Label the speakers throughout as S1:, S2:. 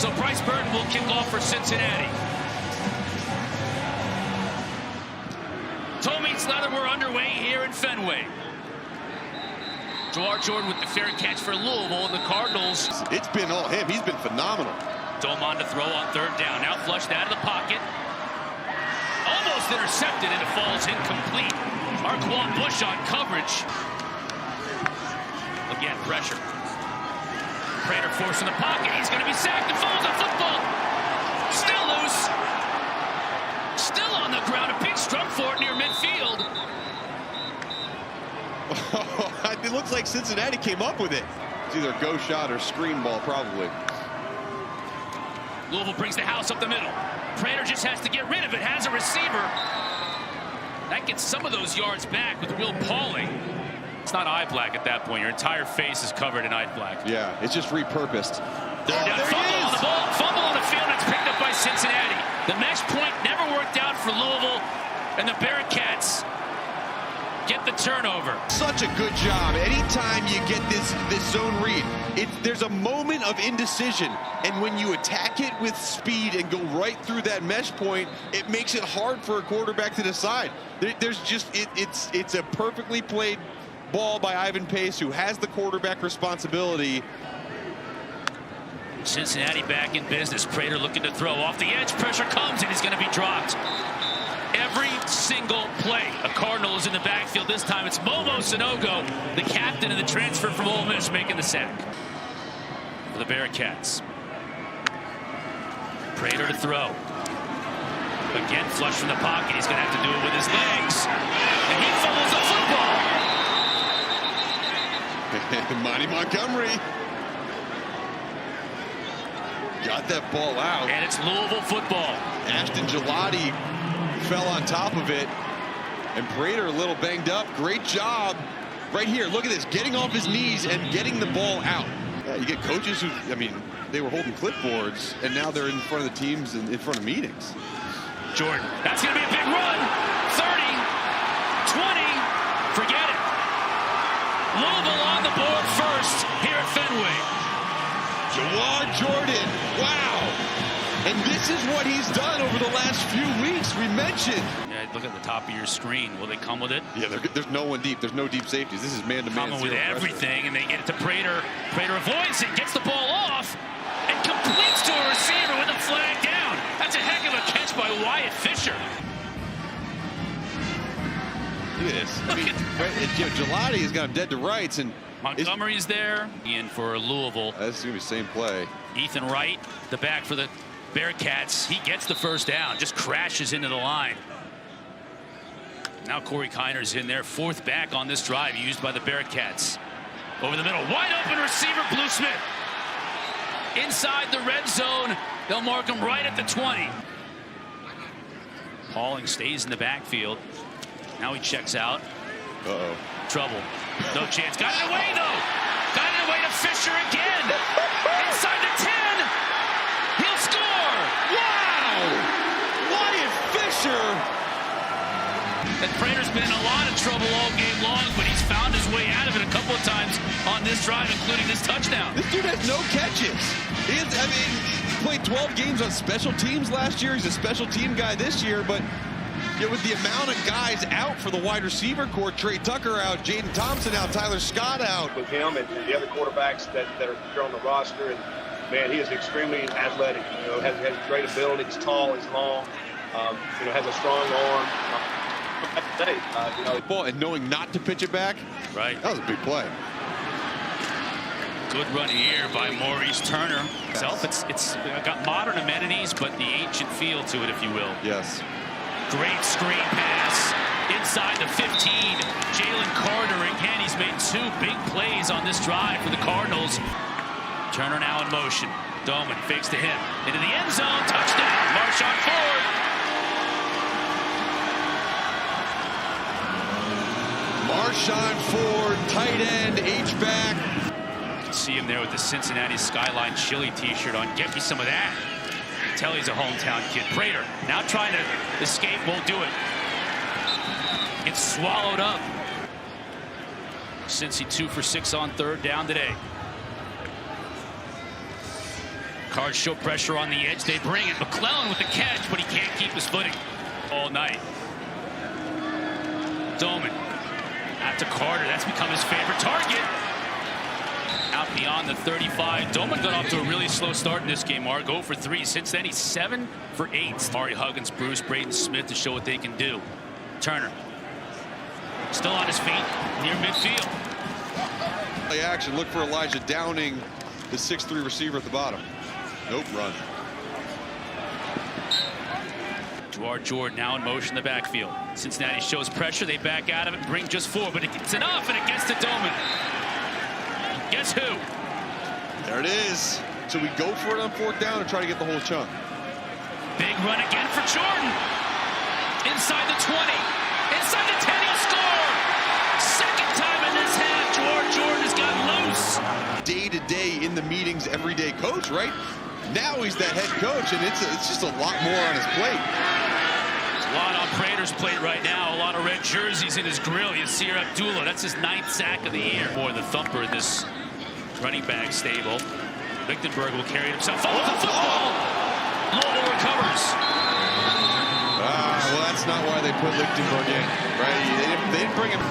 S1: So Bryce Burton will kick off for Cincinnati. Toe meets leather, we're underway here in Fenway. Jawar Jordan with the fair catch for Louisville, and the Cardinals.
S2: It's been all him. He's been phenomenal.
S1: Doman to throw on third down. Now flushed out of the pocket. Almost intercepted, and it falls incomplete. Marquand Bush on coverage. Again, pressure. Prater forcing the pocket. He's going to be sacked. It falls on football. Still loose. Still on the ground. A big strump for it near midfield.
S2: It looks like Cincinnati came up with it. It's either a go shot or screen ball, probably.
S1: Louisville brings the house up the middle. Prater just has to get rid of it. Has a receiver. That gets some of those yards back with Will Pauling. It's not eye black at that point. Your entire face is covered in eye black.
S2: Yeah, it's just repurposed.
S1: There fumble on the ball. Fumble on the field. That's picked up by Cincinnati. The mesh point never worked out for Louisville, and the Bearcats get the turnover.
S2: Such a good job. Anytime you get this zone read, there's a moment of indecision, and when you attack it with speed and go right through that mesh point, it makes it hard for a quarterback to decide. There's just it's a perfectly played ball by Ivan Pace, who has the quarterback responsibility.
S1: Cincinnati back in business. Prater looking to throw off the edge. Pressure comes, and he's going to be dropped. Every single play, a Cardinal is in the backfield. This time it's Momo Sanogo, the captain and the transfer from Ole Miss, making the sack for the Bearcats. Prater to throw. Again, flush from the pocket. He's going to have to do it with his legs. And he fumbles the football.
S2: Monty Montgomery got that ball out.
S1: And it's Louisville football.
S2: Ashton Gelati fell on top of it, and Prater a little banged up. Great job right here. Look at this, getting off his knees and getting the ball out. Yeah, you get coaches who, I mean, they were holding clipboards, and now they're in front of the teams and in front of meetings.
S1: Jordan, that's going to be a big run. 30, 20, forget it. Louisville on the board first here at Fenway.
S2: Jawar Jordan, wow. And this is what he's done over the last few weeks. We mentioned.
S1: Yeah, look at the top of your screen. Will they come with it?
S2: Yeah, there's no one deep. There's no deep safeties. This is man-to-man.
S1: Coming with everything, and they get it to Prater. Prater avoids it, gets the ball off, and completes to a receiver with a flag down. That's a heck of a catch by Wyatt Fisher.
S2: Look at this. I mean, Gelati has got him dead to rights, and
S1: Montgomery's there. In for Louisville.
S2: That's going to be the same play.
S1: Ethan Wright, the back for the Bearcats. He gets the first down, just crashes into the line. Now Corey Kiner's in there, fourth back on this drive used by the Bearcats. Over the middle, wide open receiver, Blue Smith. Inside the red zone, they'll mark him right at the 20. Pauling stays in the backfield. Now he checks out.
S2: Uh-oh.
S1: Trouble. No chance. Got it away, though. Got it away to Fisher again. Inside the 10. He'll score.
S2: Wow! Wyatt Fisher.
S1: And Prater's been in a lot of trouble all game long, but he's found his way out of it a couple of times on this drive, including this touchdown.
S2: This dude has no catches. He played 12 games on special teams last year. He's a special team guy this year, but with the amount of guys out for the wide receiver core, Trey Tucker out, Jaden Thompson out, Tyler Scott out.
S3: With him and the other quarterbacks that are here on the roster, and man, he is extremely athletic. You know, has great ability. He's tall, he's long. You know, has a strong arm.
S2: Ball and knowing not to pitch it back.
S1: Right.
S2: That was a big play.
S1: Good run here by Maurice Turner. Yes. It's got modern amenities, but the ancient feel to it, if you will.
S2: Yes.
S1: Great screen pass inside the 15. Jalen Carter again. He's made two big plays on this drive for the Cardinals. Turner now in motion. Doman fakes to him into the end zone. Touchdown. Marshawn Ford.
S2: Marshawn Ford, tight end, H-back.
S1: You can see him there with the Cincinnati Skyline Chili t-shirt on. Get me some of that. Tell he's a hometown kid. Prater now trying to escape, won't do it. It's swallowed up. Cincy 2 for 6 on third down today. Cards show pressure on the edge. They bring it. McClellan with the catch, but he can't keep his footing all night. Doman out to Carter. That's become his favorite target. Out beyond the 35. Doman got off to a really slow start in this game, Mark. 0 for 3. Since then, he's 7 for 8. Mari Huggins, Bruce, Braden Smith to show what they can do. Turner still on his feet near midfield.
S2: Play action. Look for Elijah Downing, the 6'3" receiver at the bottom. Nope, run.
S1: Dwar Jordan now in motion in the backfield. Cincinnati shows pressure. They back out of it and bring just 4, but it's enough, and it gets to Doman. Guess who?
S2: There it is. So we go for it on 4th down and try to get the whole chunk.
S1: Big run again for Jordan. Inside the 20. Inside the 10, he'll score. Second time in this half, Dwar Jordan has got loose.
S2: Day-to-day in the meetings, everyday coach, right? Now he's the head coach, and it's just a lot more on his plate.
S1: There's a lot on Prater's plate right now. A lot of red jerseys in his grill. Yasir Abdullah, that's his 9th sack of the year. More the thumper in this running back stable. Lichtenberg will carry it himself. Oh, the football! Louisville recovers.
S2: Well, that's not why they put Lichtenberg in, right? They didn't bring him.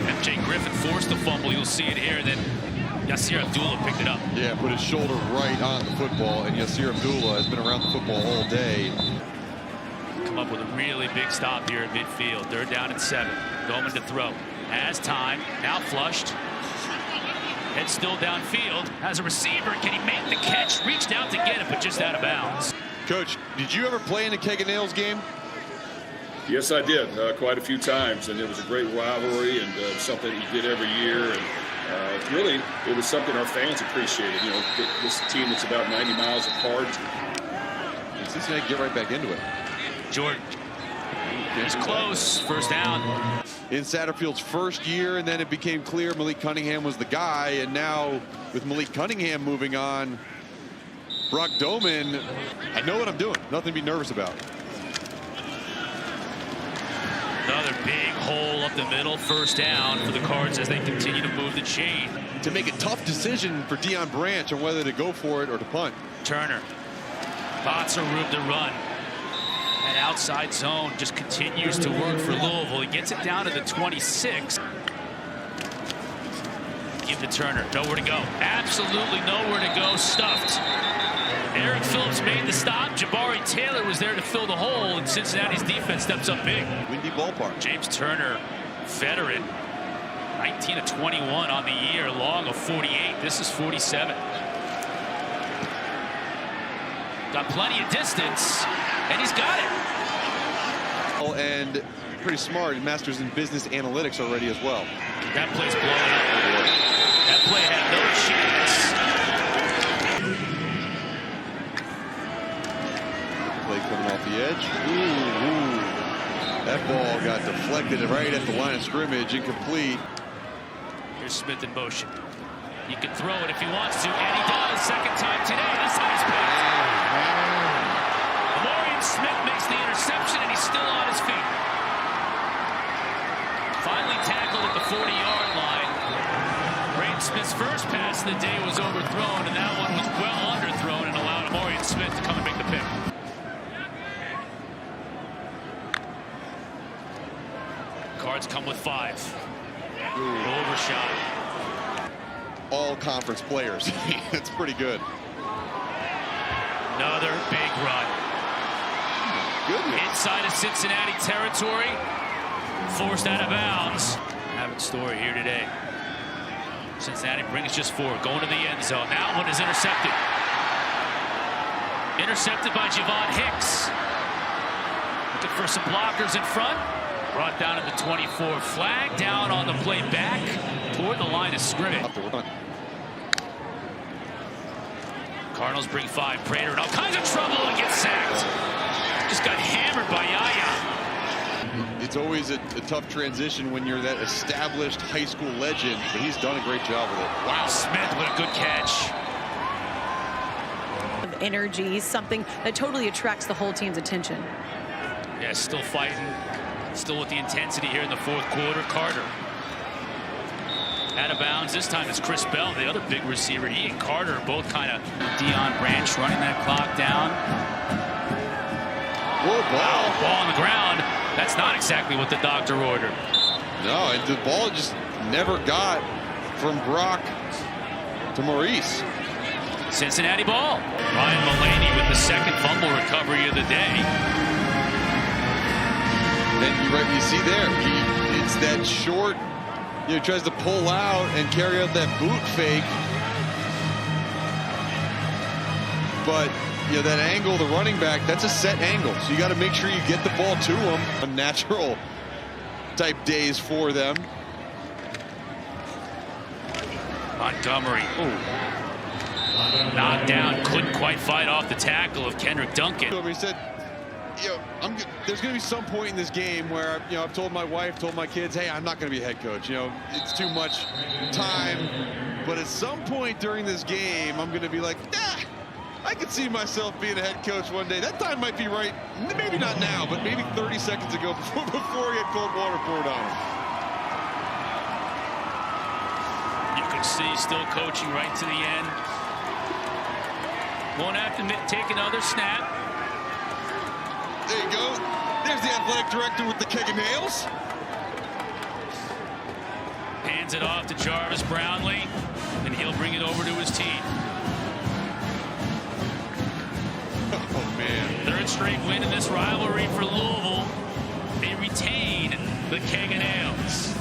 S1: MJ Griffin forced the fumble. You'll see it here. Then Yasir Abdullah picked it up.
S2: Yeah, put his shoulder right on the football, and Yasir Abdullah has been around the football all day.
S1: Come up with a really big stop here at midfield. 3rd down and 7. Doman to throw. Has time. Now flushed. Head still downfield. Has a receiver. Can he make the catch? Reached out to get it, but just out of bounds.
S2: Coach, did you ever play in a Keg and Nails game?
S4: Yes, I did, quite a few times, and it was a great rivalry and something you did every year. And really, it was something our fans appreciated. You know, this team that's about 90 miles apart.
S2: And Cincinnati get right back into it.
S1: Jordan. It's close. 1st down.
S2: In Satterfield's first year, and then it became clear Malik Cunningham was the guy, and now with Malik Cunningham moving on, Brock Doman, I know what I'm doing. Nothing to be nervous about.
S1: Another big hole up the middle. 1st down for the Cards as they continue to move the chain.
S2: To make a tough decision for Deion Branch on whether to go for it or to punt.
S1: Turner. Lots of room to run. That outside zone just continues to work for Louisville. He gets it down to the 26. Give to Turner. Nowhere to go. Absolutely nowhere to go. Stuffed. Eric Phillips made the stop. Jabari Taylor was there to fill the hole, and Cincinnati's defense steps up big.
S2: Windy ballpark.
S1: James Turner, veteran. 19 of 21 on the year. Long of 48. This is 47. Got plenty of distance, and he's got it.
S2: And pretty smart, and masters in business analytics already as well.
S1: That play's blowing up. That play had no chance.
S2: Play coming off the edge. Ooh. That ball got deflected right at the line of scrimmage, incomplete.
S1: Here's Smith in motion. He can throw it if he wants to, and he does. Second time today. This time he's picked. Smith makes the interception, and he's still on his feet. Finally tackled at the 40-yard line. Braden Smith's first pass of the day was overthrown, and that one was well underthrown and allowed Amorian Smith to come and make the pick. Cards come with 5. Overshot.
S2: All conference players. It's pretty good.
S1: Another big run.
S2: Goodness.
S1: Inside of Cincinnati territory. Forced out of bounds. Having story here today. Cincinnati brings just 4. Going to the end zone. That one is intercepted. Intercepted by Javon Hicks. Looking for some blockers in front. Brought down at the 24. Flag down on the play back toward the line of scrimmage. Cardinals bring 5. Prater in all kinds of trouble and gets sacked. Just got hammered by Yaya.
S2: It's always a tough transition when you're that established high school legend, but he's done a great job with it.
S1: Wow, Smith with a good catch.
S5: Energy, something that totally attracts the whole team's attention.
S1: Yeah, still fighting, still with the intensity here in the 4th quarter. Carter had out of bounds. This time it's Chris Bell, the other big receiver. He and Carter are both kind of Deion Branch running that clock down.
S2: Whoa,
S1: Wow, ball on the ground. That's not exactly what the doctor ordered.
S2: No, and the ball just never got from Brock to Maurice.
S1: Cincinnati ball. Ryan Mullaney with the second fumble recovery of the day.
S2: And you see there, it's that short, he tries to pull out and carry out that boot fake. But that angle, the running back, that's a set angle. So you got to make sure you get the ball to him. Unnatural type days for them.
S1: Montgomery. Knocked down, couldn't quite fight off the tackle of Kendrick Duncan.
S2: He said, there's going to be some point in this game where, I've told my wife, told my kids, hey, I'm not going to be a head coach. It's too much time. But at some point during this game, I'm going to be like, I could see myself being a head coach one day. That time might be right. Maybe not now, but maybe 30 seconds ago before he had cold water poured on him.
S1: You can see still coaching right to the end. Won't have to take another snap.
S2: There you go. There's the athletic director with the keg of nails.
S1: Hands it off to Jarvis Brownlee, and he'll bring it over to his team.
S2: Oh, man.
S1: Third straight win in this rivalry for Louisville. They retain the keg of nails.